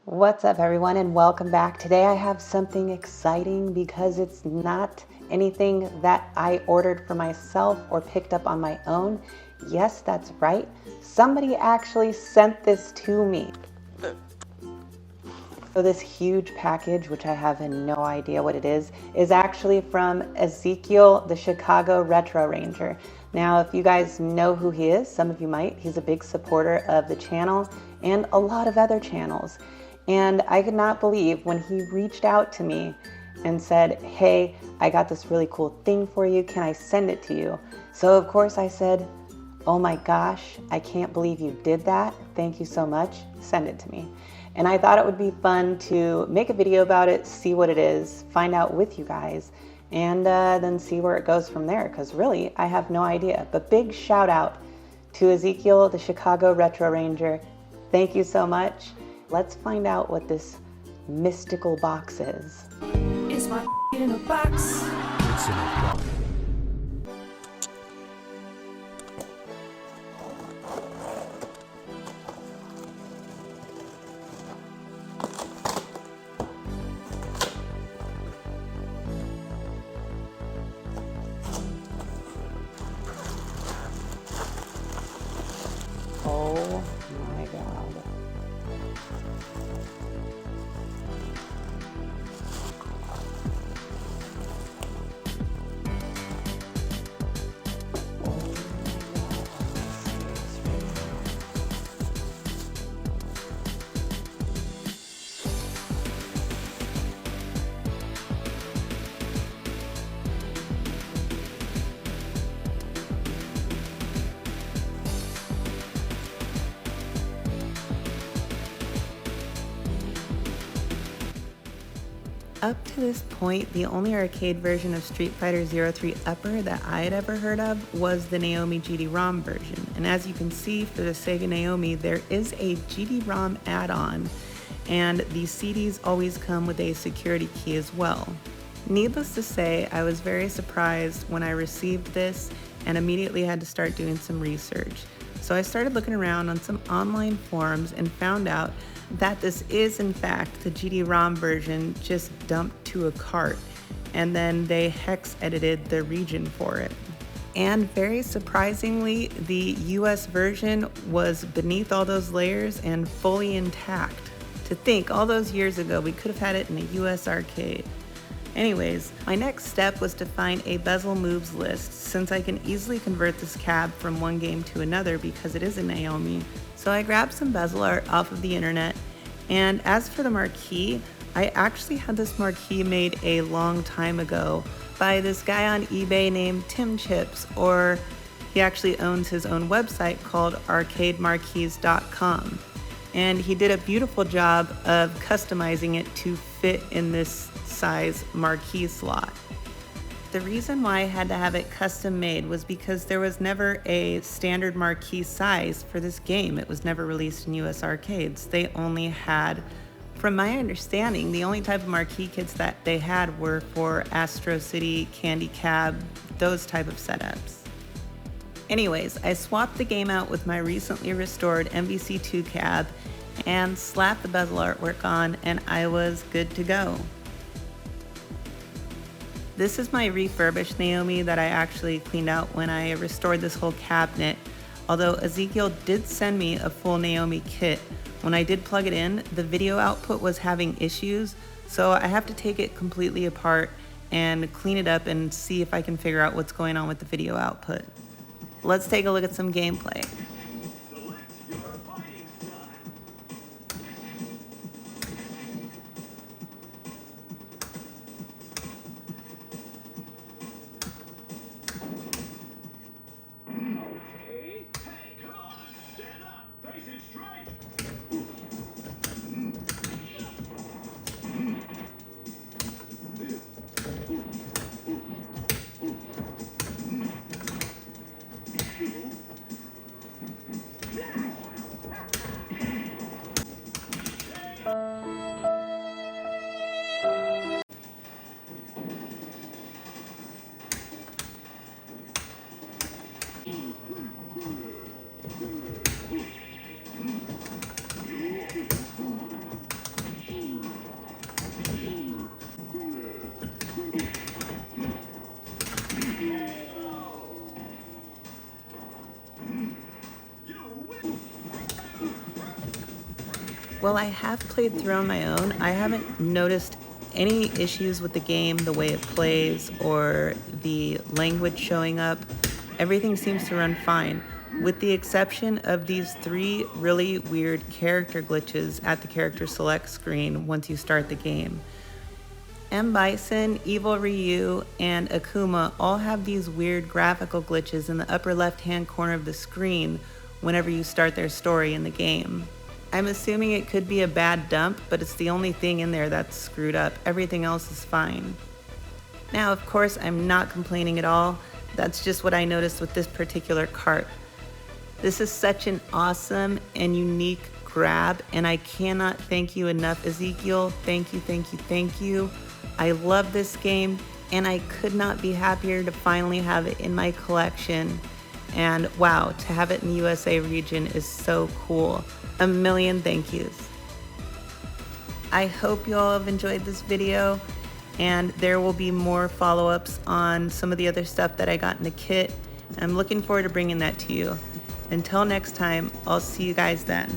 What's up, everyone, and welcome back. Today I have something exciting because it's not anything that I ordered for myself or picked up on my own. Yes, that's right. Somebody actually sent this to me. So this huge package, which I have no idea what it is actually from Ezekiel, the Chicago Retro Ranger. Now, if you guys know who he is, some of you might, he's a big supporter of the channel and a lot of other channels. And I could not believe when he reached out to me and said, hey, I got this really cool thing for you. Can I send it to you? So of course I said, oh my gosh, I can't believe you did that. Thank you so much. Send it to me. And I thought it would be fun to make a video about it, see what it is, find out with you guys, and then see where it goes from there, because really, I have no idea. But big shout out to Ezekiel, the Chicago Retro Ranger. Thank you so much. Let's find out what this mystical box is. Is my in a box? It's in a box. Oh my God. Up to this point, the only arcade version of Street Fighter 03 Upper that I had ever heard of was the NAOMI GD-ROM version. And as you can see for the Sega NAOMI, there is a GD-ROM add-on, and the CDs always come with a security key as well. Needless to say, I was very surprised when I received this and immediately had to start doing some research. So I started looking around on some online forums and found out that this is in fact the GD-ROM version just dumped to a cart, and then they hex edited the region for it. And very surprisingly, the US version was beneath all those layers and fully intact. To think all those years ago we could have had it in a US arcade. Anyways, my next step was to find a bezel moves list, since I can easily convert this cab from one game to another because it is a NAOMI. So I grabbed some bezel art off of the internet, and as for the marquee, I actually had this marquee made a long time ago by this guy on eBay named Tim Chips, or he actually owns his own website called arcademarquees.com. And he did a beautiful job of customizing it to fit in this size marquee slot. The reason why I had to have it custom made was because there was never a standard marquee size for this game. It was never released in US arcades. They only had, from my understanding, the only type of marquee kits that they had were for Astro City, Candy Cab, those type of setups. Anyways, I swapped the game out with my recently restored MVC2 cab and slapped the bezel artwork on, and I was good to go. This is my refurbished NAOMI that I actually cleaned out when I restored this whole cabinet, although Ezekiel did send me a full NAOMI kit. When I did plug it in, the video output was having issues, so I have to take it completely apart and clean it up and see if I can figure out what's going on with the video output. Let's take a look at some gameplay. While I have played through on my own, I haven't noticed any issues with the game, the way it plays, or the language showing up. Everything seems to run fine, with the exception of these 3 really weird character glitches at the character select screen once you start the game. M. Bison, Evil Ryu, and Akuma all have these weird graphical glitches in the upper left-hand corner of the screen whenever you start their story in the game. I'm assuming it could be a bad dump, but it's the only thing in there that's screwed up. Everything else is fine. Now, of course, I'm not complaining at all. That's just what I noticed with this particular cart. This is such an awesome and unique grab, and I cannot thank you enough, Ezekiel. Thank you, thank you, thank you. I love this game, and I could not be happier to finally have it in my collection. And wow, to have it in the USA region is so cool. A million thank yous. I hope you all have enjoyed this video, and there will be more follow-ups on some of the other stuff that I got in the kit. I'm looking forward to bringing that to you. Until next time, I'll see you guys then.